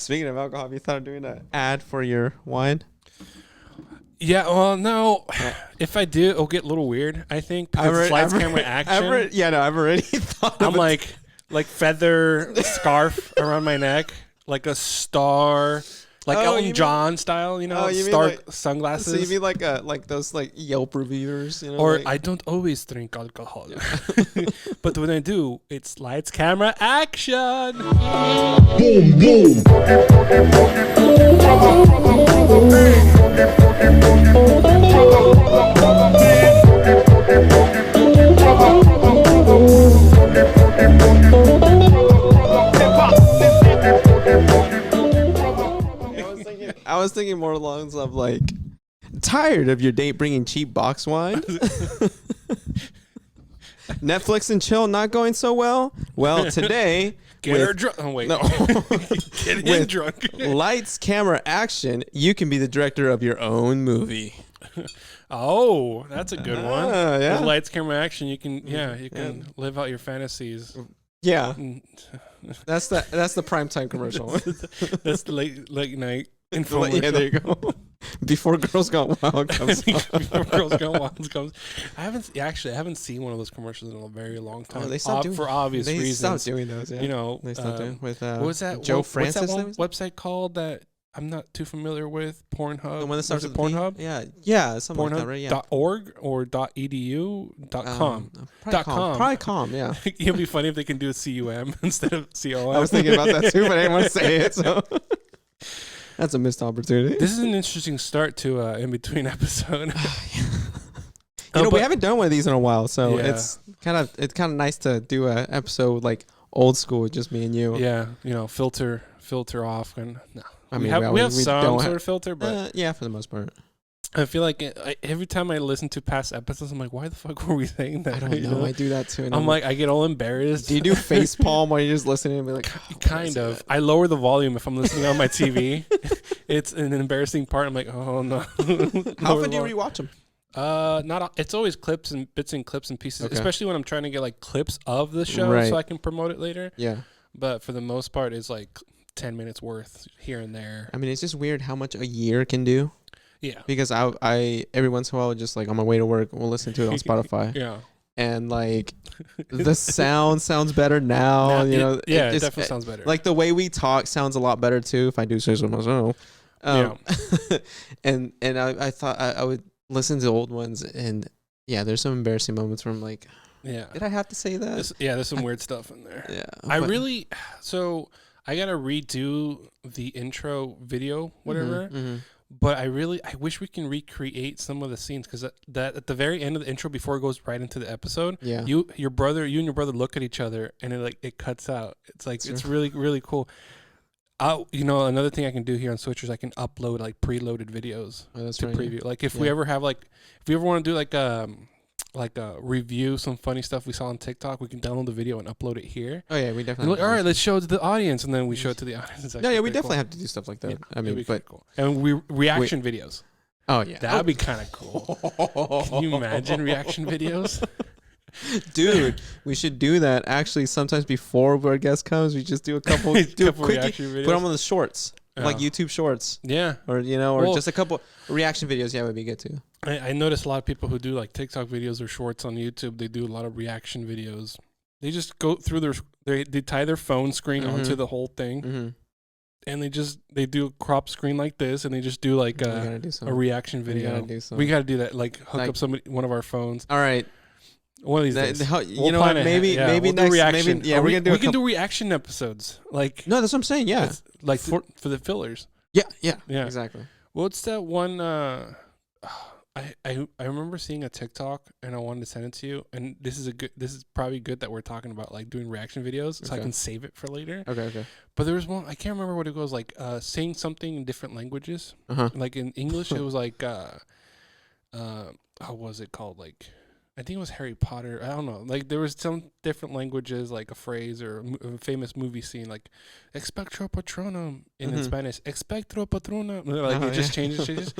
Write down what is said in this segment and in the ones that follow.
Speaking of alcohol, have you thought of doing an ad for your wine? Yeah, well, no. If I do, it'll get a little weird, I think, because it's lights, camera, action. I've already thought I'm of it. like feather scarf around my neck, like a star, like Elton John style, you know, star sunglasses. So you mean like those like Yelp reviewers, you know? Or like, I don't always drink alcohol, but when I do, it's lights, camera, action. Boom, boom. I was thinking more along the lines of like, tired of your date bringing cheap box wine? Netflix and chill not going so well? Well, today... Get her drunk. Oh, wait. No. Get him drunk. Lights, camera, action, you can be the director of your own movie. Oh, that's a good one. Yeah. With lights, camera, action, you can live out your fantasies. Yeah. That's the primetime commercial. That's the late night infomercial. Yeah, there you go. Before Girls Gone Wild comes Before Girls Gone Wild comes. I haven't seen one of those commercials in a very long time. Oh, they stopped doing, for obvious reasons. They stopped doing those, yeah. You know, they stopped doing with what was that? Joe Francis? What's that one website called that I'm not too familiar with? Pornhub. The one that starts with Pornhub? Yeah, something Pornhub. like that, right? Yeah. .org or .edu .com. Probably com, yeah. It'd be funny if they can do a CUM instead of COM. I was thinking about that too, but I didn't want to say it, so that's a missed opportunity. This is an interesting start to in between episode. We haven't done one of these in a while, so it's kind of nice to do a episode like old school with just me and you. Yeah, you know, filter off, and no. I mean, we have some sort of filter, but yeah, for the most part. I feel like every time I listen to past episodes, I'm like, why the fuck were we saying that? I don't know. I do that too. And I'm like, I get all embarrassed. Do you do face palm while you're just listening and be like, kind of. I lower the volume if I'm listening on my TV. It's an embarrassing part. I'm like, oh no. How often do you rewatch them? It's always clips and bits and clips and pieces, especially when I'm trying to get like clips of the show so I can promote it later. Yeah. But for the most part, it's like 10 minutes worth here and there. I mean, it's just weird how much a year can do. Yeah. Because I every once in a while, just like on my way to work, we'll listen to it on Spotify. Yeah. And like the sounds better now. You know, it definitely sounds better. Like the way we talk sounds a lot better too. If I do say so myself. And I thought I would listen to the old ones, and yeah, there's some embarrassing moments where I'm like, did I have to say that? There's some weird stuff in there. Yeah. I gotta redo the intro video, whatever. But I wish we can recreate some of the scenes, because that at the very end of the intro, before it goes right into the episode, you and your brother look at each other, and it cuts out. It's like it's really, really cool. Another thing I can do here on Switchers, I can upload like preloaded videos to preview. Like if we ever want to do like a review some funny stuff we saw on TikTok, we can download the video and upload it here. Oh yeah, we definitely. All right, let's show it to the audience, and then we show it to the audience. Yeah, we definitely have to do stuff like that. Yeah, I mean, but cool. And reaction videos. Oh yeah, that'd be kind of cool. Can you imagine reaction videos? Dude, we should do that. Actually, sometimes before our guest comes, we just do a couple, reaction videos. Put them on the shorts, like YouTube shorts. Yeah, or just a couple reaction videos. Yeah, would be good too. I noticed a lot of people who do like TikTok videos or shorts on YouTube. They do a lot of reaction videos. They just go through they tie their phone screen onto the whole thing, and they do a crop screen like this, and they just do like a reaction video. We gotta do that. Like hook up one of our phones. All right. One of these days. You know what? Maybe next. Reaction. We're gonna do. We can do reaction episodes. Like no, that's what I'm saying. Yeah, like for the fillers. Yeah, exactly. What's that one? I remember seeing a TikTok, and I wanted to send it to you. And this is probably good that we're talking about like doing reaction videos, so I can save it for later. Okay. But there was one, I can't remember what it goes like. Saying something in different languages. Like in English, it was like how was it called? Like, I think it was Harry Potter. I don't know. Like there was some different languages, like a phrase or a famous movie scene, like "Expectro Patronum" in Spanish, "Expectro Patronum." Like it just changes,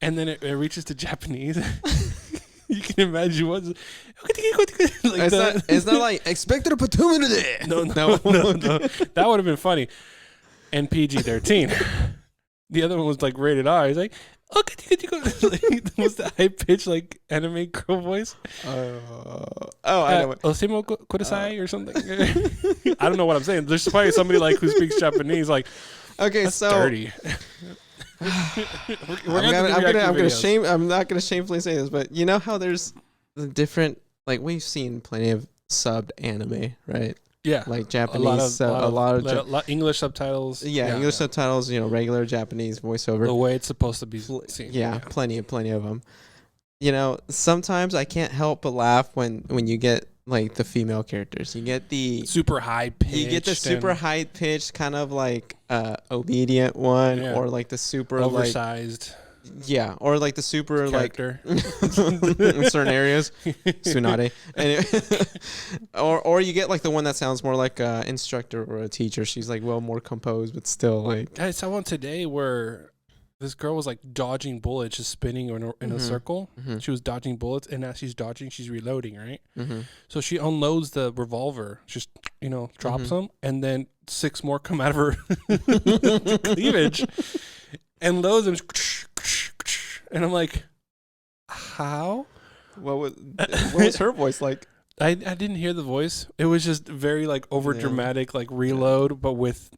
and then it reaches to Japanese. You can imagine what's like it's not like "Expectro Patronum." No. That would have been funny. and PG-13. The other one was like rated R. He's like, oh, could you go? Like, what's the high pitched like anime girl voice? I know. Osimo kudasai or something. I don't know what I'm saying. There's probably somebody like who speaks Japanese. Like, Okay, that's so dirty. I'm not gonna shamefully say this, but you know how there's the different, like we've seen plenty of subbed anime, right? Yeah, Like Japanese, a lot of English subtitles. English subtitles. You know, regular Japanese voiceover. The way it's supposed to be seen. Yeah, plenty of them. You know, sometimes I can't help but laugh when you get like the female characters. You get the super high pitched. You get the super high pitched kind of like obedient one, or like the super oversized. Or like the super character. Like in certain areas, tsunade, or you get like the one that sounds more like a instructor or a teacher. She's like more composed, but still like. I saw one today where this girl was like dodging bullets, just spinning in a circle. Mm-hmm. She was dodging bullets, and as she's dodging, she's reloading, right? Mm-hmm. So she unloads the revolver, just drops them, and then 6 more come out of her cleavage, and loads them. And I'm like, how? What was her voice like? I didn't hear the voice. It was just very like over dramatic, like reload, but with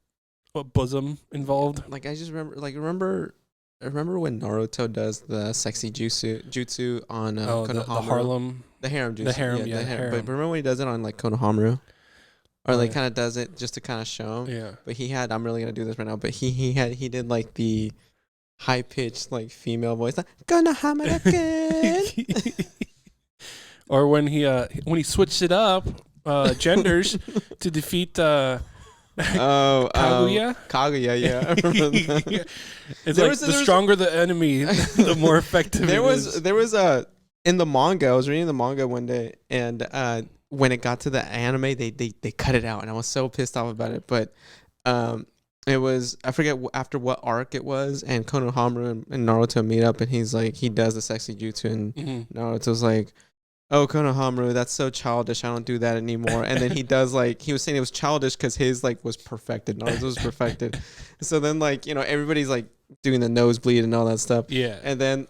a bosom involved. Like I just remember when Naruto does the sexy jutsu on the harem jutsu. The harem. But remember when he does it on like Konohamaru? Or like kind of does it just to kind of show him. Yeah. But I'm really gonna do this right now. But he did like the high pitched like female voice, like Konohamaru-kun. Or when he switched it up, genders to defeat Kaguya. Kaguya, yeah. I remember that. It's the stronger the enemy, the more effective. There was in the manga. I was reading the manga one day, and when it got to the anime, they cut it out, and I was so pissed off about it. But it was, I forget after what arc it was, and Konohamaru and Naruto meet up, and he does the sexy jutsu, and Naruto's like, oh, Konohamaru, that's so childish, I don't do that anymore. And then he does he was saying it was childish because his was perfected, Naruto's was perfected. So then everybody's like doing the nosebleed and all that stuff. Yeah. And then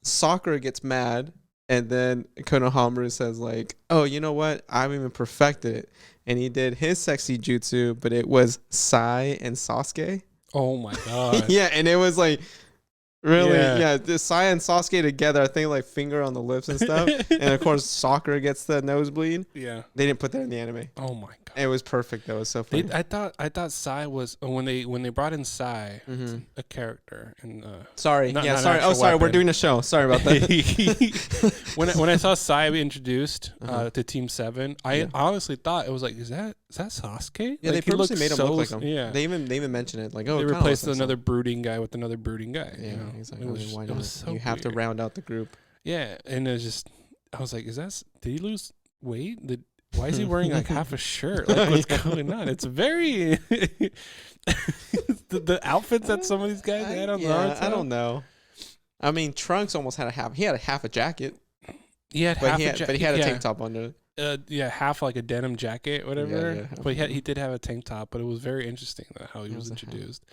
Sakura gets mad, and then Konohamaru says oh, you know what, I haven't even perfected it. And he did his sexy jutsu, but it was Sai and Sasuke. Oh my god. Yeah, and it was the Sai and Sasuke together, I think finger on the lips and stuff. And of course Sakura gets the nosebleed. Yeah. They didn't put that in the anime. Oh my god. It was perfect. That was so funny. I thought Sai was when they brought in Sai, a character, and sorry. We're doing a show. Sorry about that. when I saw Sai be introduced to Team 7, I honestly thought it was is that Sasuke? Yeah, they purposely made him look like him. Yeah. They even mentioned it they replaced another brooding guy with another brooding guy. Yeah, exactly. Why not? It was so you have to round out the group. Yeah, and it was just, I was like, did he lose weight? Why is he wearing half a shirt? What's going on? It's very the outfits that some of these guys had on Naruto. I don't know. I mean, Trunks almost had He had a half a jacket. He had but he had a tank top under it. Half like a denim jacket, whatever. Yeah, but he did have a tank top, but it was very interesting how he was introduced.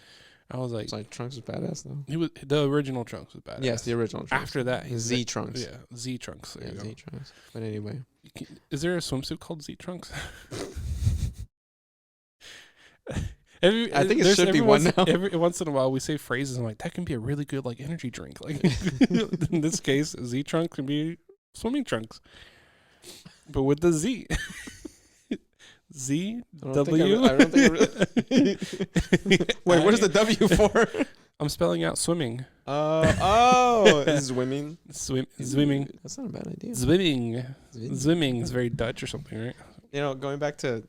I was like, Trunks was badass though. The original Trunks was badass. Yes, the original Trunks. After that, Z Trunks. Yeah, Z Trunks. Yeah, Z Trunks. But anyway, is there a swimsuit called Z Trunks? I think it should be one now. Every once in a while, we say phrases. I'm like, that can be a really good energy drink. In this case, Z Trunks can be swimming trunks, but with the Z. Z W. I don't think I really... Wait, what is the W for? I'm spelling out swimming. Swimming. Swimming. That's not a bad idea. Swimming is very Dutch or something, right? Going back to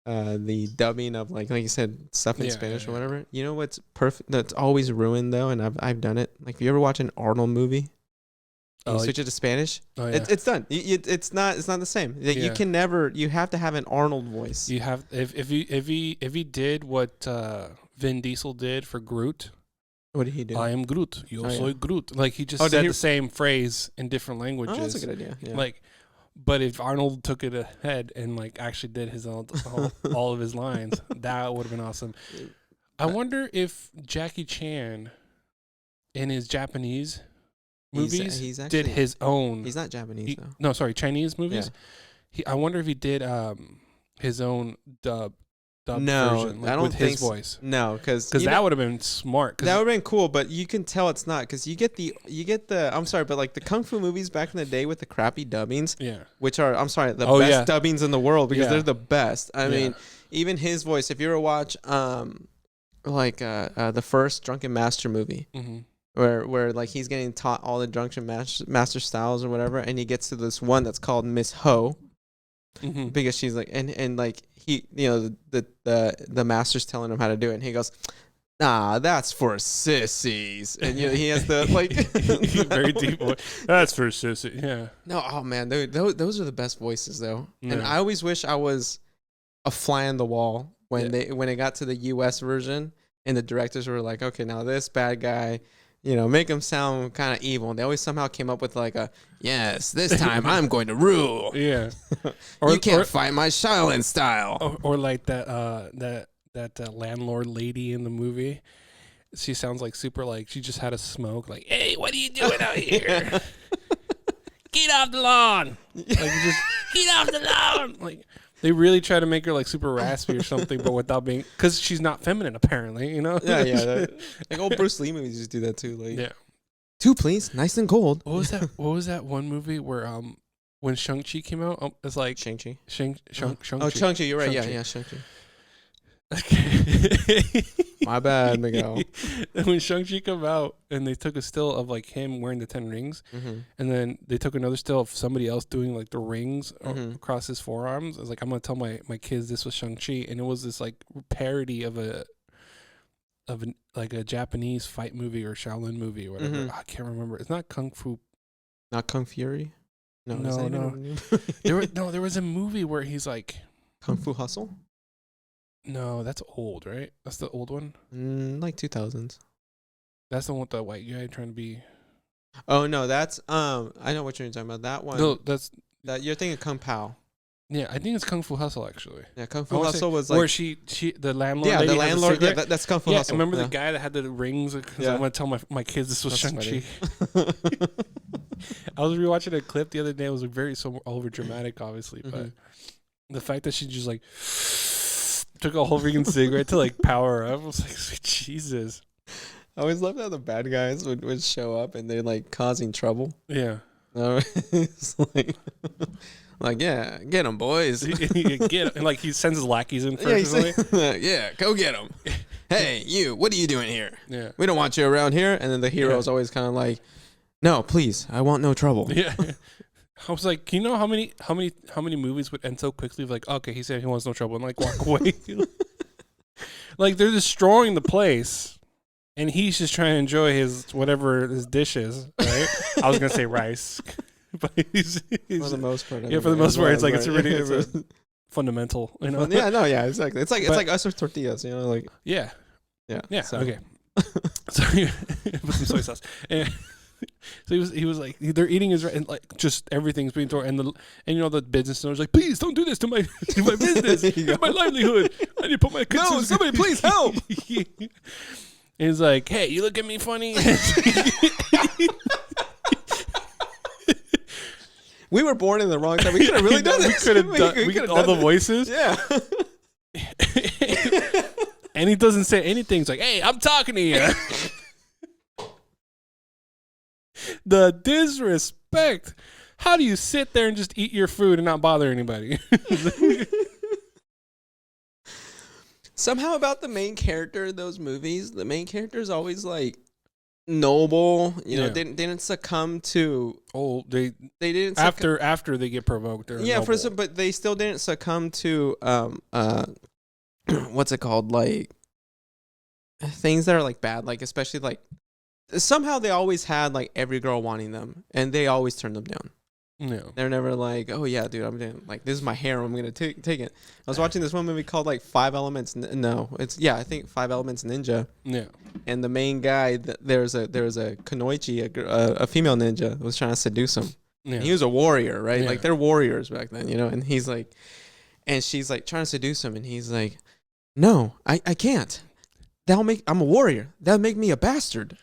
the dubbing of like you said stuff in Spanish or whatever. You know what's perfect? That's always ruined though, and I've done it. If you ever watch an Arnold movie. You switch it to Spanish. Oh, yeah. It's done. It's not the same. You can never. You have to have an Arnold voice. You have if he did what Vin Diesel did for Groot. What did he do? I am Groot. Yo soy Groot. He just said the same phrase in different languages. Oh, that's a good idea. Yeah. But if Arnold took it ahead and actually did his all of his lines, that would have been awesome. I wonder if Jackie Chan, in his Japanese movies, he's did actually, his own. He's not Japanese though. No, sorry, Chinese Yeah. movies. I wonder if he did his own dub No, version, I don't with think his so. voice. No, because That would have been smart. that would have been cool, but you can tell it's not because you get the I'm sorry, but like the kung fu movies back in the day with the crappy dubbings, yeah, which are the Oh, best yeah. dubbings in the world because Yeah. they're the best. I Yeah. mean, even his voice. If you ever watch the first Drunken Master movie, mm-hmm. where like he's getting taught all the Drunken Master styles or whatever, and he gets to this one that's called Miss Ho Mm-hmm. because she's like and like he the master's telling him how to do it, and he goes, "Nah, that's for sissies," and he has the like very deep voice. That's for sissy. Yeah. No, oh man, those are the best voices though. And Yeah. I always wish I was a fly on the wall when Yeah. when it got to the US version and the directors were like, okay, now this bad guy, make him sound kind of evil. And they always somehow came up with like yes, this time I'm going to rule. Yeah. You can't fight my Shaolin style. Or like that landlord lady in the movie. She sounds like super like she just had a smoke. Like, hey, what are you doing out here? Get off the lawn! Like, just get off the lawn! Like, they really try to make her like super raspy or something, but without being, because she's not feminine apparently, Yeah. Like old Bruce Lee movies just do that too. Like, Yeah. 2 please, nice and cold. What was that one movie where when Shang-Chi came out? It's like Shang-Chi. Shang-Chi. Oh, Shang-Chi, you're right. Shang-Chi. Yeah, Shang-Chi. Okay. My bad, Miguel. When Shang-Chi come out and they took a still of like him wearing the 10 rings, Mm-hmm. and then they took another still of somebody else doing like the rings Mhm. across his forearms. I was like, I'm gonna tell my kids this was Shang-Chi, and it was this like parody of a Japanese fight movie or Shaolin movie or whatever. Mhm. I can't remember. It's not Kung Fu. Not Kung Fury? No, No, is that even no. a new- There was a movie where he's like, Kung Fu Hustle? no, that's old, right? That's the old one. Like 2000s. That's the one with the white guy trying to be. Oh no, that's I know what you're talking about. That one. No, that's That you're thinking Kung Pao. yeah. I think it's Kung Fu Hustle actually. Yeah, Kung I Fu wanna say- Hustle was where like she the landlord. yeah, lady the had landlord. Yeah, cigarette. that's Kung Fu Yeah, Hustle. remember yeah. the guy that had the rings? Because Yeah. I'm gonna tell my kids this was That's Shang-Chi. funny. I was rewatching a clip the other day. It was very so over dramatic, obviously, but Mhm. the fact that she just like took a whole freaking cigarette to like power her up, I was like, sweet Jesus. I always loved how the bad guys would show up and they're like causing trouble. Yeah. It's like yeah, get them boys. Get and like he sends his lackeys in Yeah, first. yeah, go get them. Hey, you, what are you doing here? Yeah. We don't want you around here. And then the hero's always kind of like, no, please, I want no trouble. Yeah. I was like, you know how many movies would end so quickly? Like, okay, he said he wants no trouble, and like walk away. Like they're destroying the place, and he's just trying to enjoy his dishes. Right? I was gonna say rice, but he's For the most part. yeah, for the most part, it's like it's a fundamental, you know. Yeah, no, yeah, exactly. It's But- like us with tortillas, like Yeah. yeah. So. Okay. So put some soy sauce. And so he was like they're eating his and like just everything's being thrown and the business owner's like, please don't do this to my business, There you go. my livelihood. I need to put my kids. No, in- somebody please help. And he's like, hey, you look at me funny. We were born in the wrong time. We could have really done this. We could have done could've all the done voices. this. Yeah. And he doesn't say anything. He's like, hey, I'm talking to you. The disrespect. How do you sit there and just eat your food and not bother anybody? Somehow about the main character in those movies, the main character is always like noble. Yeah. Didn't succumb to. Oh, they They didn't after they get provoked. They're Yeah, noble. but they still didn't succumb to what's it called, like things that are like bad, like especially like somehow they always had like every girl wanting them, and they always turned them down. No. They're never like, oh yeah, dude, I'm doing like this is my hair, I'm gonna take it. I was watching this one movie called like Five Elements. No, I think 5 Elements Ninja. Yeah. And the main guy, there's a Kunoichi, a female ninja, was trying to seduce him. Yeah. And he was a warrior, right? Yeah. Like they're warriors back then, And he's like, and she's like trying to seduce him, and he's like, no, I can't. I'm a warrior. That'll make me a bastard.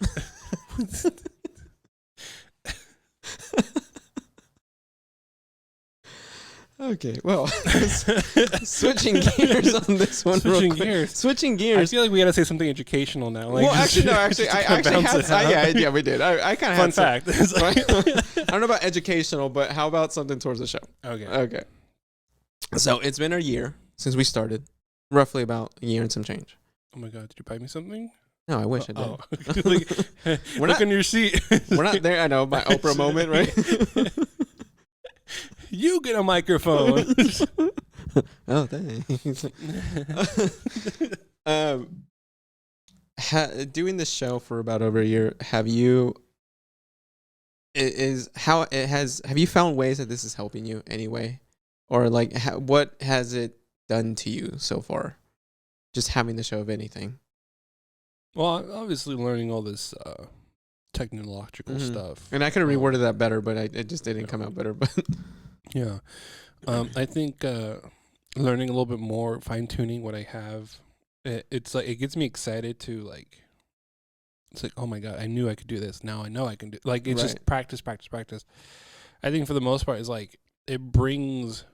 Okay, well, switching gears on this one. Switching real quick. gears. Switching I gears. feel like we gotta say something educational now. Like, Well, actually, no. Actually, just I kinda actually bounce had. it out. Yeah, we did. I kind of Fun had. fact. It's like- I don't know about educational, but how about something towards the show? okay. Okay. So it's been a year since we started, roughly about a year and some change. Oh my god, did you buy me something? No, I wish I did. Oh, like, We're look not- on your seat. We're not there. I know, my Oprah moment, right? You get a microphone. Oh, thanks. Doing this show for about over a year, have you found ways that this is helping you anyway, or like what has it done to you so far, just having the show of anything? Well, obviously learning all this technological Mhm. stuff. And I could have reworded that better, but it just didn't come out better. But Yeah. I think learning a little bit more, fine tuning what I have. It's like it gets me excited to like. It's like, oh my god, I knew I could do this. Now I know I can do. Like it's just Right. practice. I think for the most part, it's like it brings.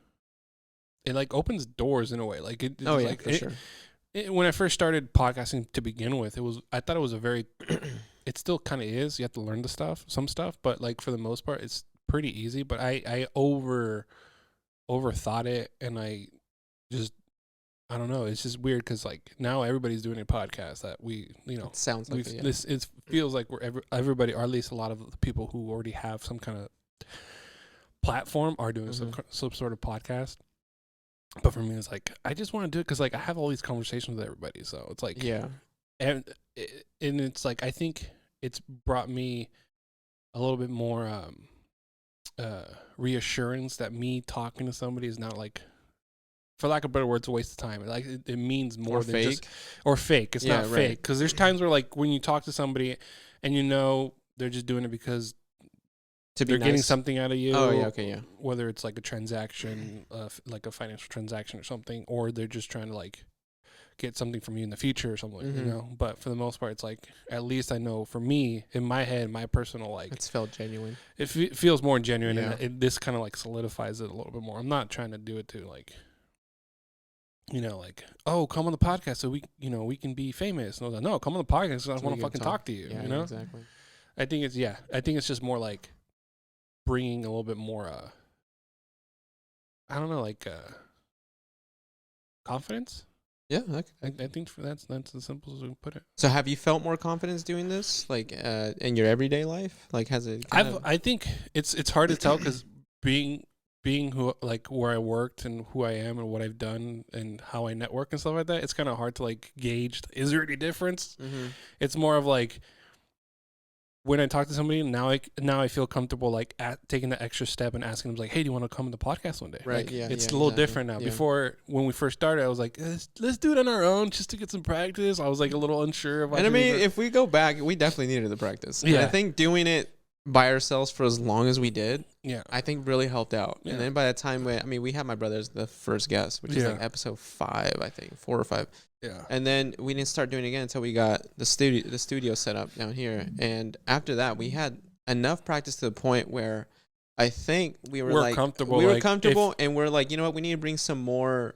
It like opens doors in a way. Like it. oh yeah, like, for it, sure. When I first started podcasting to begin with, I thought it was a very. It still kind of is. You have to learn some stuff, but like for the most part, it's pretty easy. But I overthought it, and I don't know. It's just weird because like now everybody's doing a podcast that It sounds like it, yeah. it feels like we're everybody, or at least a lot of the people who already have some kind of platform are doing some sort of podcast. But for me, it's like I just want to do it because like I have all these conversations with everybody, so it's like Yeah. and it's like I think it's brought me a little bit more reassurance that me talking to somebody is not like, for lack of better words, a waste of time. Like it means more Or than fake. just or fake. It's Yeah, not right. fake because there's times where like when you talk to somebody and they're just doing it because To be they're getting nice. something out of you. Oh yeah, okay, yeah. Whether it's like a transaction, like a financial transaction or something, or they're just trying to like get something from you in the future or something, Mhm. you know. But for the most part, it's like at least I know for me in my head, my personal like It's felt genuine. it feels more genuine, Yeah. and this kind of like solidifies it a little bit more. I'm not trying to do it to like, like, oh, come on the podcast so we can be famous. No, come on the podcast. 'Cause I So want we to can fucking talk to you. Yeah, you know, exactly. I think it's just more like bringing a little bit more, I don't know, like confidence. Yeah. I think that's the simplest way to put it. So have you felt more confidence doing this, like in your everyday life? Like, has it? I think it's hard to tell because being who like where I worked and who I am and what I've done and how I network and stuff like that, it's kind of hard to like gauge. Is there any difference? Mm-hmm. It's more of like when I talk to somebody now I feel comfortable like taking the extra step and asking them like, hey, do you want to come on the podcast one day? Right, Like, yeah, it's yeah, a little exactly. different now. Yeah. Before, when we first started, I was like, let's do it on our own just to get some practice. I was like a little unsure. And I mean, if we go back, we definitely needed the practice. And I Yeah. think doing it by ourselves for as long as we did, yeah. I think really helped out. Yeah. And then by the time we had my brother as the first guest, which is Yeah. like episode 5, I think 4 or 5. Yeah. And then we didn't start doing it again until we got the studio set up down here. And after that, we had enough practice to the point where I think we're like comfortable. we were like, comfortable, and we're like, you know what, we need to bring some more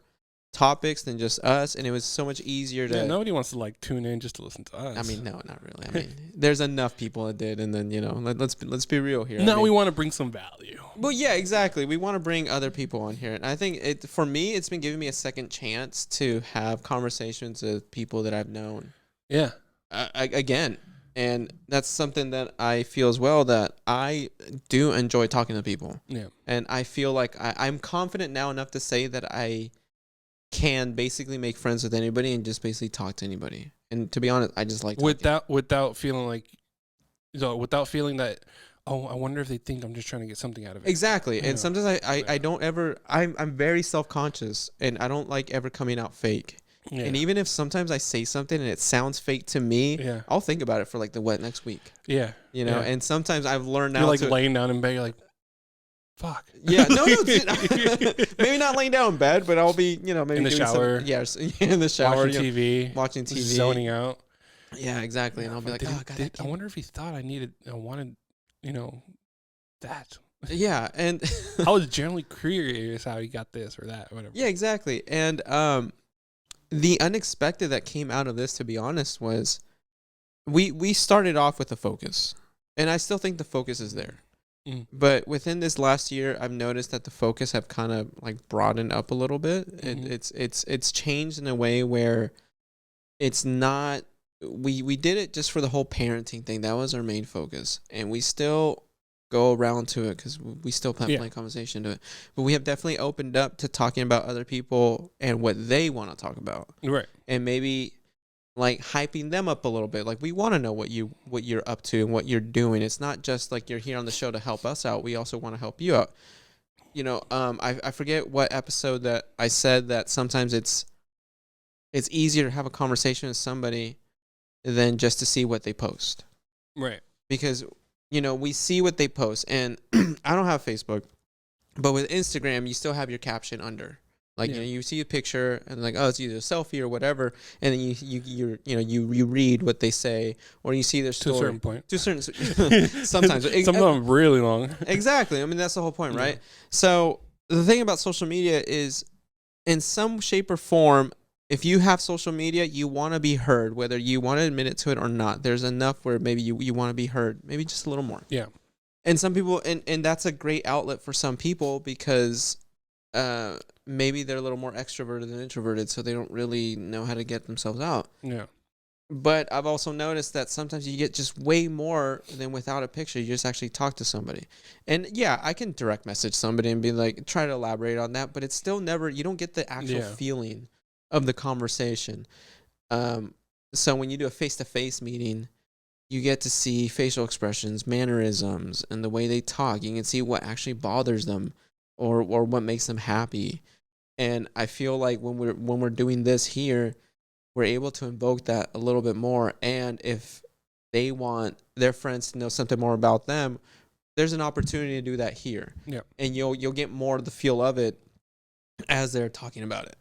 topics than just us. And it was so much easier to. Yeah, nobody wants to like tune in just to listen to us. I mean, no, not really. I mean, there's enough people that did, and then let's be real here. now I mean, we want to bring some value. well, yeah, exactly. We want to bring other people on here, and I think for me, it's been giving me a second chance to have conversations with people that I've known Yeah. again, and that's something that I feel as well, that I do enjoy talking to people, Yeah. and I feel like I'm confident now enough to say that I can basically make friends with anybody and just basically talk to anybody. And to be honest, I just like talking. Without feeling like, without feeling that, oh, I wonder if they think I'm just trying to get something out of it. Exactly. Yeah. And sometimes I don't ever, I'm very self-conscious, and I don't like ever coming out fake. Yeah. And even if sometimes I say something and it sounds fake to me, Yeah. I'll think about it for like next week, Yeah. you know? Yeah. And sometimes I've learned now You're like to, laying down in bed. You're like, Fuck. Yeah, no, maybe not laying down in bed, but I'll be, maybe In the doing shower. in the shower, Watching TV. watching TV, Zoning out. Yeah, exactly. And I'll be like, Did oh he- god, did- I wonder if he thought I wanted, that. yeah, and I was generally curious how he got this or that, or whatever. yeah, exactly. And the unexpected that came out of this, to be honest, was we started off with a focus, and I still think the focus is there. But within this last year, I've noticed that the focus have kind of like broadened up a little bit. It's changed in a way where it's not. We did it just for the whole parenting thing. That was our main focus, and we still go around to it because we still have plenty conversation to it. But we have definitely opened up to talking about other people and what they want to talk about, Right. and maybe like hyping them up a little bit. Like we want to know what you're up to and what you're doing. It's not just like you're here on the show to help us out. We also want to help you out. I forget what episode that I said that sometimes it's easier to have a conversation with somebody than just to see what they post. Right. Because we see what they post, and I don't have Facebook, but with Instagram you still have your caption under. Like you see a picture and like, oh, it's either a selfie or whatever, and then you read what they say, or you see their story To a certain point. To a certain sometimes Some of them really long. Exactly. I mean, that's the whole point, right? So the thing about social media is, in some shape or form, if you have social media, you want to be heard, whether you want to admit it to it or not. There's enough where maybe you want to be heard, maybe just a little more. Yeah. And some people, and that's a great outlet for some people because maybe they're a little more extroverted than introverted, so they don't really know how to get themselves out. Yeah. But I've also noticed that sometimes you get just way more than without a picture. You just actually talk to somebody. And yeah, I can direct message somebody and be like, try to elaborate on that, but it's still never, you don't get the actual feeling of the conversation. So when you do a face-to-face meeting, you get to see facial expressions, mannerisms, and the way they talk. You can see what actually bothers them or what makes them happy. And I feel like when we're doing this here, we're able to invoke that a little bit more. And if they want their friends to know something more about them, there's an opportunity to do that here. Yeah. And you'll get more of the feel of it as they're talking about it.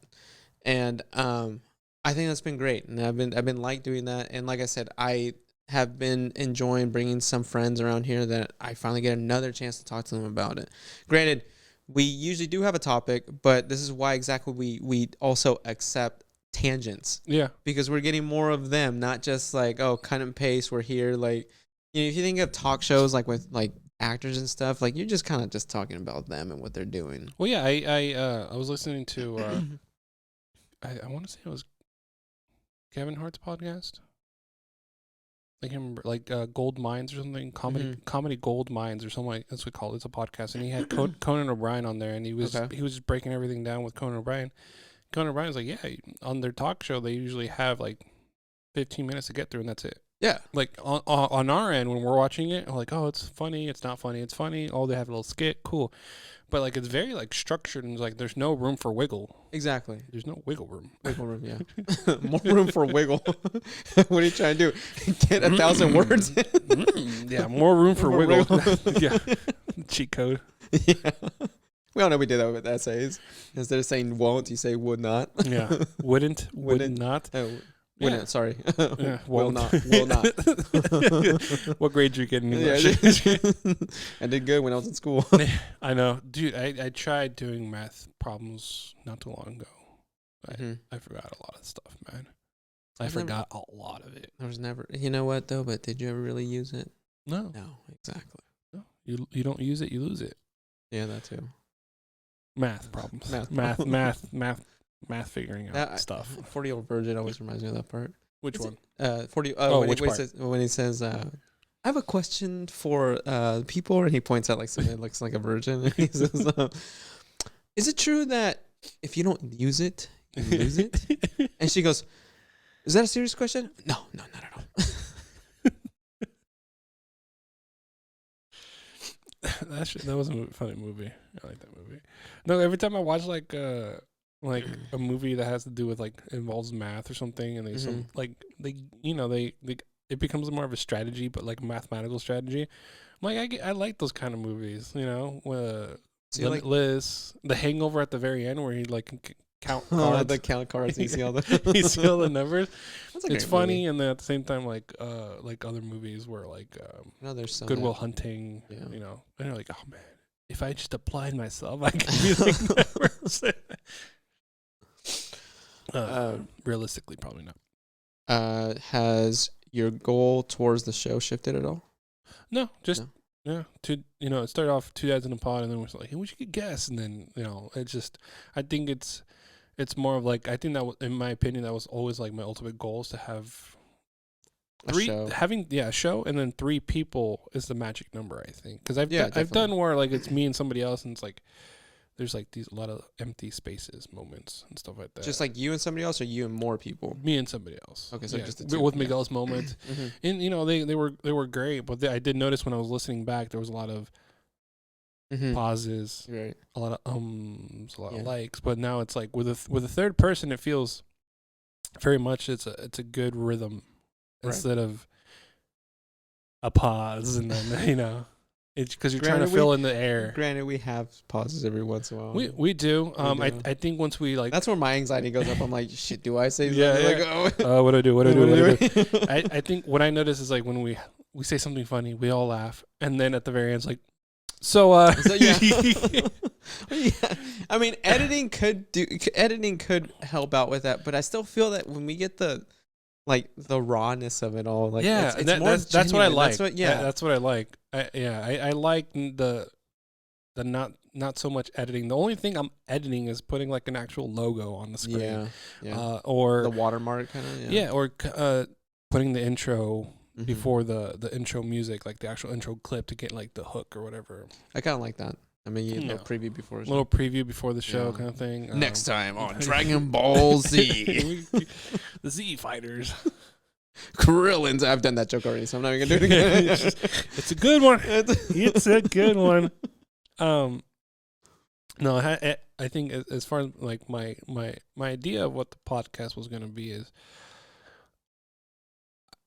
And I think that's been great. And I've been like doing that. And like I said, I have been enjoying bringing some friends around here that I finally get another chance to talk to them about it. Granted, we usually do have a topic, but this is why exactly we also accept tangents. Yeah. Because we're getting more of them, not just like, oh, cut and paste, we're here. Like, if you think of talk shows like with like actors and stuff, like you're just kind of just talking about them and what they're doing. Well, yeah, I was listening to I want to say it was Kevin Hart's podcast. I can't remember, like Gold Mines or something, comedy Gold Mines or something like that's what we call it. It's a podcast, and he had Conan O'Brien on there, and he was just breaking everything down with Conan O'Brien. Conan O'Brien was like, yeah, on their talk show they usually have like 15 minutes to get through, and that's it. Yeah, like on our end when we're watching it, we're like, oh, it's funny, it's not funny, it's funny. Oh, they have a little skit, cool. But like it's very like structured and like there's no room for wiggle. Exactly. There's no wiggle room. Wiggle room, yeah. More room for wiggle. What are you trying to do? Get 1,000 words? Yeah, more room for wiggle. Yeah. Cheat code. Yeah. We all know we did that with essays. Instead of saying won't, you say would not. Yeah. Wouldn't. Would not. Wouldn't, yeah. Sorry. Yeah, will not. Will not. What grade did you get in English? Yeah, I did good when I was in school. I know. Dude, I tried doing math problems not too long ago. I forgot a lot of stuff, man. I forgot a lot of it. There was never, you know what though, but did you ever really use it? No. No, exactly. No. You don't use it, you lose it. Yeah, that too. Math problems. Math figuring out stuff. 40-Year-Old Virgin always reminds me of that part. Which one? 40. Which part? When he says, I have a question for people, and he points out like something that looks like a virgin. And he says, is it true that if you don't use it, you lose it? And she goes, is that a serious question? No, not at all. That was a funny movie. I like that movie. No, every time I watch like a movie that has to do with like involves math or something, and they some like they it becomes more of a strategy, but like mathematical strategy. I'm like, I like those kind of movies, you know, So you like Limitless, The Hangover at the very end where he like can count oh, cards. the count cards. You see all the You see all the numbers. That's a It's great funny, movie. and then at the same time, like other movies where like No, there's some Goodwill that- Hunting, Yeah. you know, and you're like, oh man, if I just applied myself, I could be like that person. Realistically, probably not. Has your goal towards the show shifted at all? No, just No. yeah. It started off 2 dads in a pod, and then we're like, hey, we should get guests, and then it's just, I think it's more of like, I think that in my opinion, that was always like my ultimate goal is to have A show. a show, and then 3 people is the magic number, I think, because I've Yeah, done where like it's me and somebody else, and it's like there's like a lot of empty spaces, moments, and stuff like that. Just like you and somebody else, or you and more people? me and somebody else. Okay, so Yeah, just the two. with Yeah. Miguel's moments. Mm-hmm. And they were great, but I did notice when I was listening back, there was a lot of Mm-hmm. pauses, Right. a lot of a lot Yeah. of likes. But now it's like with a third person, it feels very much it's a good rhythm Right. instead of a pause and then it's because you're trying to Granted, fill in the air. Granted, we have pauses every once in a while. We do. We do. I think once we like. That's where my anxiety goes up. I'm like, shit, do I say Yeah, something? yeah. Like, oh, What do I do? What do I do? What do I do? I I think what I notice is like when we say something funny, we all laugh, and then at the very end, it's like, so So yeah. Yeah. I mean, editing could help out with that, but I still feel that when we get the rawness of it all, like yeah, it's and more that's what I genuine. like. That's what, yeah, That's what I like. I like the not so much editing. The only thing I'm editing is putting like an actual logo on the screen, yeah. or The watermark kind of, or putting the intro Mhm. before the intro music, like the actual intro clip to get like the hook or whatever. I kind of like that. I mean, you Yeah. know, preview before. A little preview before the show, Yeah. kind of thing. Next time on Dragon Ball Z, The Z Fighters. Krillins. I've done that joke already, so I'm not even gonna do it again. It's a good one. It's a good one. No, I think as far as like my idea of what the podcast was going to be is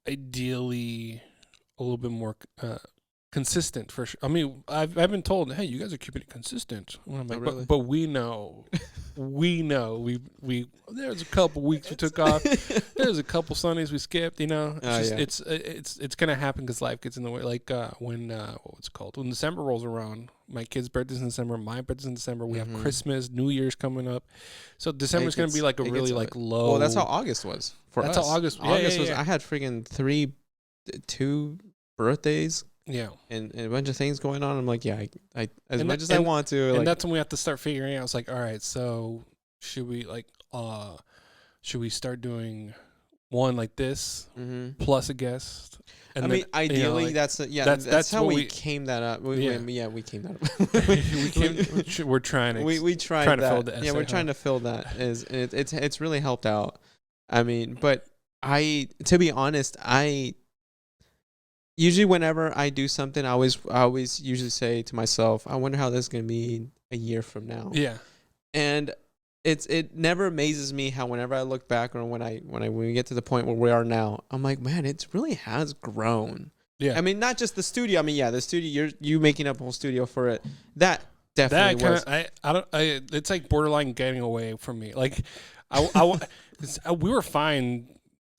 ideally a little bit more consistent for sure. I mean, I've been told, hey, you guys are keeping it consistent. And I'm like, really? but we know, we there's a couple weeks we took off. There's a couple Sundays we skipped. It's gonna happen because life gets in the way. Like when what's it called? When December rolls around, my kid's birthday's in December, my birthday's in December. We have Christmas, New Year's coming up, so December's gonna be like a really like low. Well, that's how August was for us. That's how August. August was. Yeah. I had freaking 2 birthdays Yeah. and a bunch of things going on. I'm like, yeah, I as And much that- as I and- want to. And Like, that's when we have to start figuring out. It's like, all right, so should we start doing one like this mhm. plus a guest? I And mean, then, ideally, like, that's that's how what we we- came that up. We came that up. we're trying to. we tried trying to that. fill the Yeah, we're essay, trying huh? to fill that. It's really helped out. I mean, but to be honest, usually whenever I do something, I always usually say to myself, I wonder how this is gonna be a year from now. Yeah. And it never amazes me how whenever I look back or when we get to the point where we are now, I'm like, man, it really has grown. Yeah. I mean, not just the studio. I mean, yeah, the studio. You making up a whole studio for it. That definitely That kind was. of I don't it's like borderline getting away from me. Like we were fine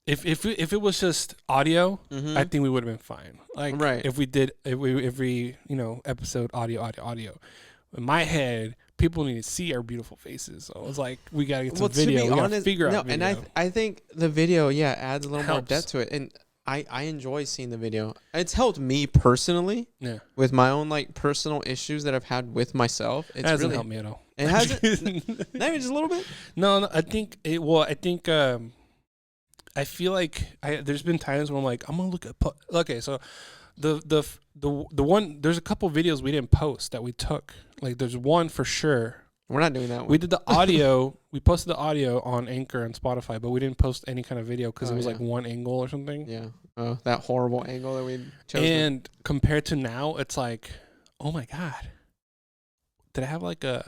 if it was just audio. Mhm. I think we would have been fine. Like Right. if we did every episode audio. In my head, people need to see our beautiful faces. So I was like, we gotta get some video. We gotta figure out video. and I think the video, adds a little more Helps. depth to it, and I enjoy seeing the video. It's helped me personally Yeah. with my own like personal issues that I've had with myself. It's It hasn't really helped me at all. It hasn't. Not even just a little bit. No, I think I feel like there's been times where I'm like, I'm gonna look at okay, so the one, there's a couple videos we didn't post that we took. Like there's one for sure. We're not doing that one. We did the audio. We posted the audio on Anchor and Spotify, but we didn't post any kind of video because Oh, it was yeah. like one angle or something. Yeah. Oh, that horrible angle that we chose. And compared to now, it's like, oh my god, did I have like a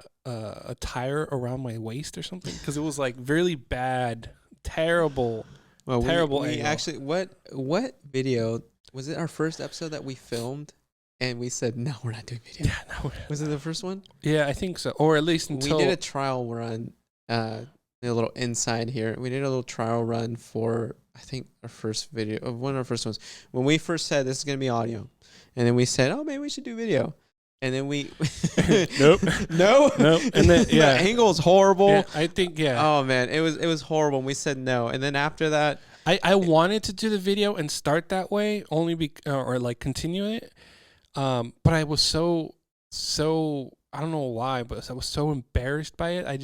tire around my waist or something? Because it was like really bad, terrible Well, Terrible we angle. actually what video was it? Our first episode that we filmed, and we said no, we're not doing video. Yeah, no. Was it the first one? Yeah, I think so. Or at least until We did a trial run. A little inside here. We did a little trial run for I think our first video of one of our first ones when we first said this is gonna be audio, and then we said, oh, maybe we should do video, and then we Nope. no, And then the yeah, angle is horrible. yeah, I think Oh man, it was horrible. And we said no, and then after that, I wanted to do the video and start that way only or like continue it, but I was so I don't know why, but I was so embarrassed by it. I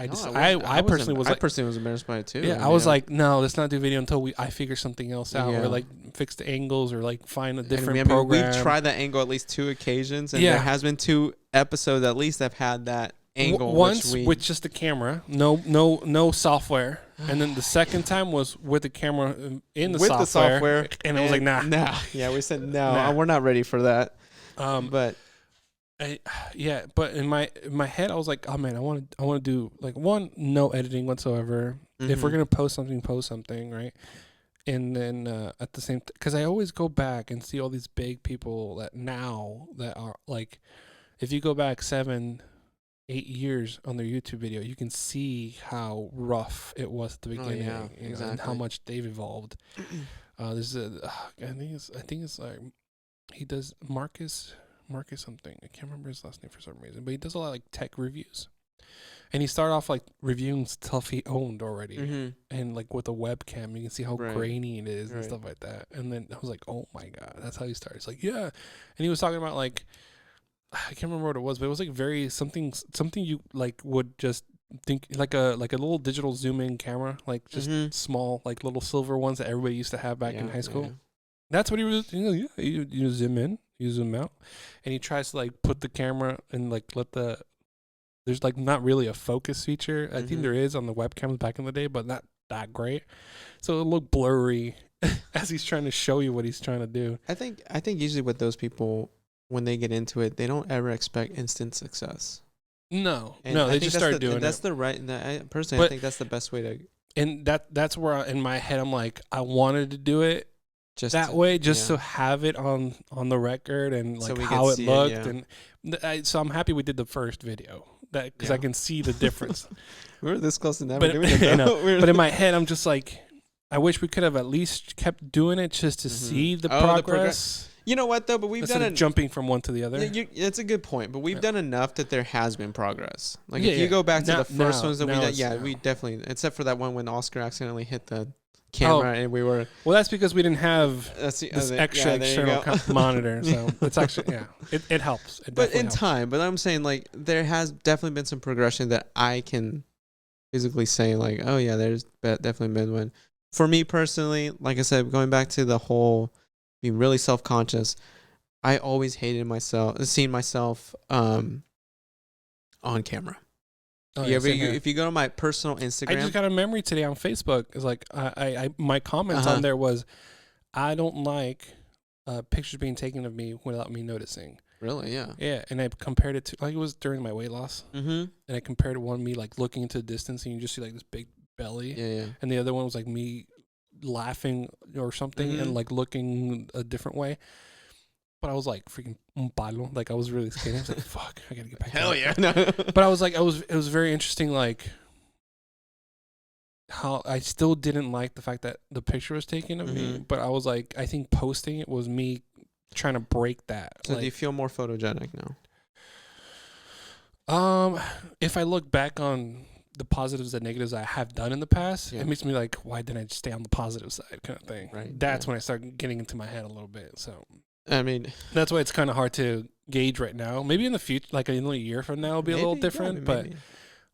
personally was I like, personally was embarrassed by it too. yeah, I was like, no, let's not do video until I figure something else out, Yeah. or like fix the angles, or like find a and different remember, program. we've tried that angle at least 2 occasions, and Yeah. there has been 2 episodes at least that have had that angle. Once which with just the camera, no software, and then the second time was with the camera in the with software, the software, and I was like, nah. Yeah, we said no, Nah. we're not ready for that. But in my head, I was like, oh man, I want to do like no editing whatsoever. If we're Mhm. gonna post something, right? And then at the same, because I always go back and see all these big people that are like, if you go back 7-8 years on their YouTube video, you can see how rough it was at the beginning, yeah, you know, and exactly. how much they've evolved. There's I think it's like he does Marcus something. I can't remember his last name for some reason, but he does a lot of like tech reviews. And he started off like reviewing stuff he owned already, Mhm. and like with a webcam, you can see how Right. grainy it is and Right. stuff like that. And then I was like, oh my god, that's how he started. It's like, yeah, and he was talking about like, I can't remember what it was, but it was like very something you like would just think like a little digital zoom in camera, like just Mhm. small like little silver ones that everybody used to have back in Yeah, high school. yeah. That's what he was. You zoom in, you zoom out, and he tries to like put the camera and like let the. There's like not really a focus feature. I think Mhm. there is on the webcams back in the day, but not that great. So it looked blurry as he's trying to show you what he's trying to do. I think usually with those people, when they get into it, they don't ever expect instant success. No, And no, I they think just that's started the, doing that's it. the right. Personally, I But- think that's the best way to And that's where in my head I'm like, I wanted to do it just that way, just yeah. to have it on the record and So like we how could it see it, looked. yeah. And so I'm happy we did the first video because I Yeah. can see the difference. We were this close to never But doing it. I know. though. We were- But in my head, I'm just like, I wish we could have at least kept doing it just to Mhm. see the Oh, the progress you know what though? But we've instead done of it. jumping from one to the other. It's a good point, but we've Yeah. done enough that there has been progress. Like Yeah, if you yeah. go back to Now- the first now- ones that we now did, it's- yeah, now. we definitely, except for that one when Oscar accidentally hit the camera and we were Well, that's because we didn't have this extra external monitor, so it's actually it helps. It But definitely in helps. time, but I'm saying like there has definitely been some progression that I can physically say like, oh yeah, there's definitely been one. For me personally, like I said, going back to the whole being really self-conscious, I always hated seeing myself on camera. Oh, yeah, same here. If you go to my personal I Instagram, just got a memory today on Facebook. It's like I my comments Uh-huh. on there was, I don't like pictures being taken of me without me noticing. really, yeah. Yeah, and I compared it to like it was during my weight loss, Mm-hmm. and I compared it one me like looking into the distance and you just see like this big belly, Yeah, yeah. and the other one was like me laughing or something Mhm. and like looking a different way. But I was like freaking un palo, like I was really skinny. I was like, fuck, I gotta get back. to Hell that. yeah. No. But I was like, it was very interesting, like how I still didn't like the fact that the picture was taken of me. Mhm. But I was like, I think posting it was me trying to break that. So like, do you feel more photogenic now? if I look back on the positives and negatives I have done in the past, Yeah. it makes me like, why didn't I just stay on the positive side, kind of thing. Right, That's yeah. when I start getting into my head a little bit. So I mean, that's why it's kind of hard to gauge right now. Maybe in the future, like in a year from now, it'll be a little maybe, yeah, different. maybe.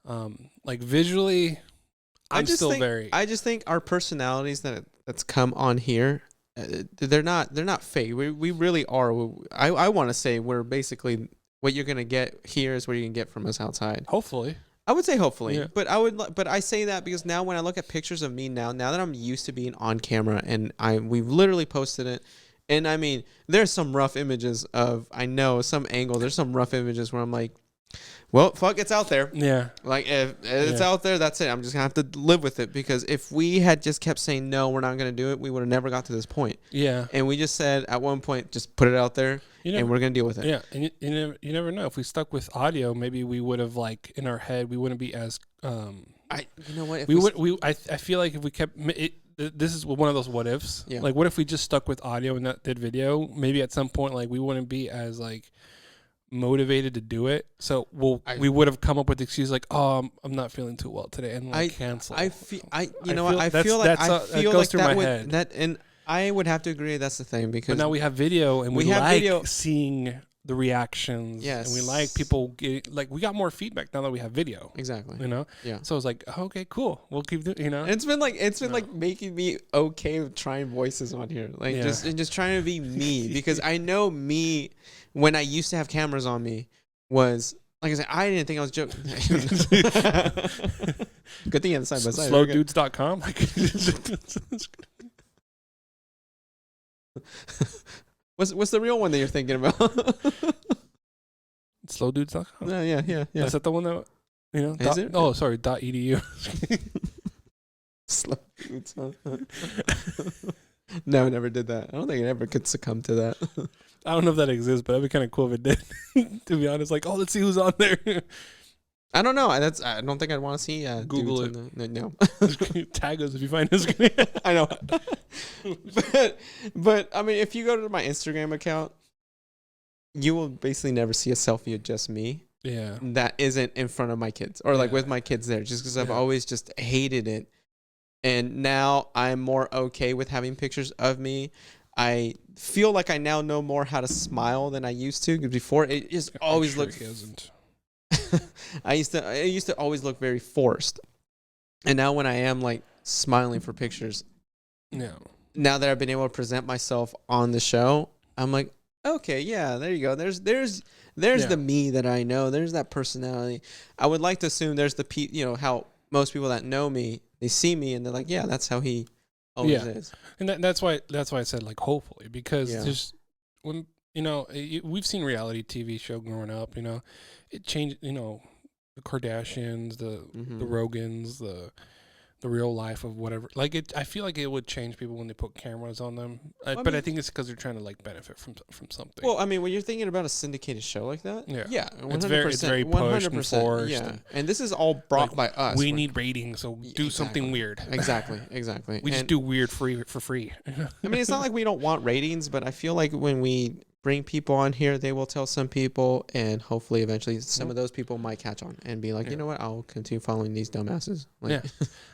But like visually, I'm still very. I just think our personalities that's come on here, they're not fake. We really are. I want to say we're basically what you're gonna get here is what you can get from us outside. Hopefully. I would say hopefully, Yeah. but but I say that because now when I look at pictures of me now that I'm used to being on camera and we've literally posted it, and I mean there's some rough images of some angles. There's some rough images where I'm like, Well, fuck, it's out there. Yeah. Like, if it's out there, that's it. I'm just going to have to live with it, because if we had just kept saying, no, we're not going to do it, we would have never got to this point. Yeah. And we just said at one point, just put it out there, and we're going to deal with it. Yeah. And you never know. If we stuck with audio, maybe we would have, like, in our head, we wouldn't be as... you know what? If I feel like if we kept... this is one of those what ifs. Yeah. Like, what if we just stuck with audio and not did video? Maybe at some point, like, we wouldn't be as, like... motivated to do it, so we would have come up with the excuse like, oh, I'm not feeling too well today, and cancel. I feel like that would that, and I would have to agree that's the thing, because now we have video and we like seeing the reactions. Yes, and we like people like we got more feedback now that we have video. Exactly. Yeah. So it's like, okay, cool. We'll keep doing. And it's been like making me okay with trying voices on here, like just trying to be me, because I know me. When I used to have cameras on me, was like I said, I didn't think I was joking. Good thing you had the side by side. Slowdudes.com. What's the real one that you're thinking about? Slowdudes.com. Yeah. Is that the one that Is it? Oh, sorry. .edu. Slow dudes. No, never did that. I don't think I ever could succumb to that. I don't know if that exists, but that'd be kind of cool if it did. To be honest, like, let's see who's on there. I don't know. I don't think I'd want to see. Google it. No. Tag us if you find us. I know. but I mean, if you go to my Instagram account, you will basically never see a selfie of just me. Yeah. That isn't in front of my kids or like with my kids there, just because I've always just hated it. And now I'm more okay with having pictures of me. I feel like I now know more how to smile than I used to, because before it just always looked. I used to always look very forced, and now when I am like smiling for pictures, now that I've been able to present myself on the show, I'm like, okay, yeah, there you go. There's the me that I know. There's that personality. I would like to assume there's the how most people that know me, they see me and they're like, yeah, that's how he always is. And that's why I said like hopefully, because just when we've seen reality TV show growing up, it changed, the Kardashians, the Rogans, the real life of whatever. Like I feel like it would change people when they put cameras on them. But I think it's because they're trying to like benefit from something. Well, I mean, when you're thinking about a syndicated show like that, 100%, it's very pushed and forced. Yeah, and this is all brought by us. We need ratings, so do something weird. Exactly. We just do weird for free. I mean, it's not like we don't want ratings, but I feel like when we bring people on here, they will tell some people, and hopefully eventually some of those people might catch on and be like, you know what, I'll continue following these dumbasses.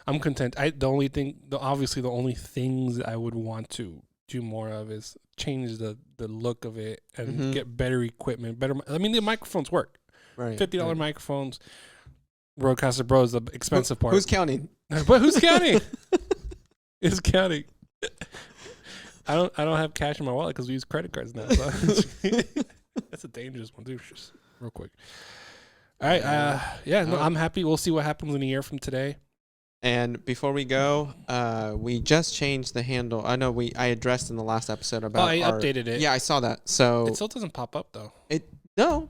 I'm content. The only things that I would want to do more of is change the look of it and get better equipment. The microphones work. Right. $50 microphones. Rodecaster Pro is the expensive part. Who's counting? But who's counting? Who's counting? I don't have cash in my wallet because we use credit cards now. So. That's a dangerous one, too. Just real quick. All right. I'm happy. We'll see what happens in a year from today. And before we go, we just changed the handle. I know I addressed in the last episode about. I updated it. Yeah, I saw that. So it still doesn't pop up though.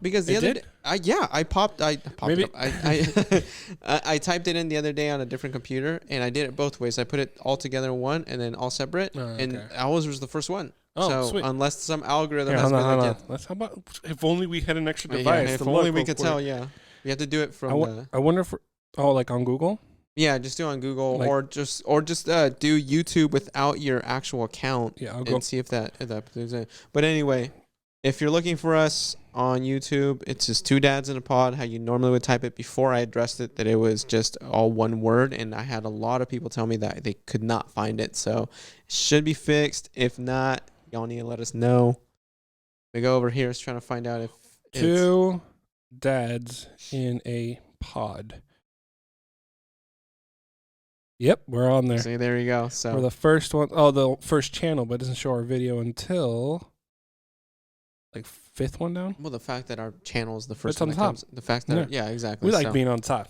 Because the other day, I popped Maybe. up. I typed it in the other day on a different computer, and I did it both ways. I put it all together in one and then all separate, and ours was the first one. Oh, so sweet. Unless some algorithm has been like, Let's how about if only we had an extra device. If only we could tell. Yeah, we have to do it from. I wonder if like on Google. Yeah, just do it on Google, or just do YouTube without your actual account. Yeah, I'll and see if that plays in. But anyway, if you're looking for us on YouTube, it's just Two Dads in a Pod, how you normally would type it. Before I addressed it, that it was just all one word, and I had a lot of people tell me that they could not find it. So it should be fixed. If not, y'all need to let us know. We go over here, is trying to find out if Two Dads in a Pod. Yep, we're on there. See, there you go. So we're the first one. Oh, the first channel, but it doesn't show our video until like fifth one down. Well, the fact that our channel is the first it's one on that top. comes, the fact that exactly. We like being on top.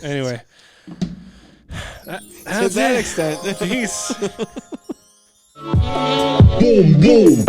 Anyway, to that extent, peace. Boom, boom.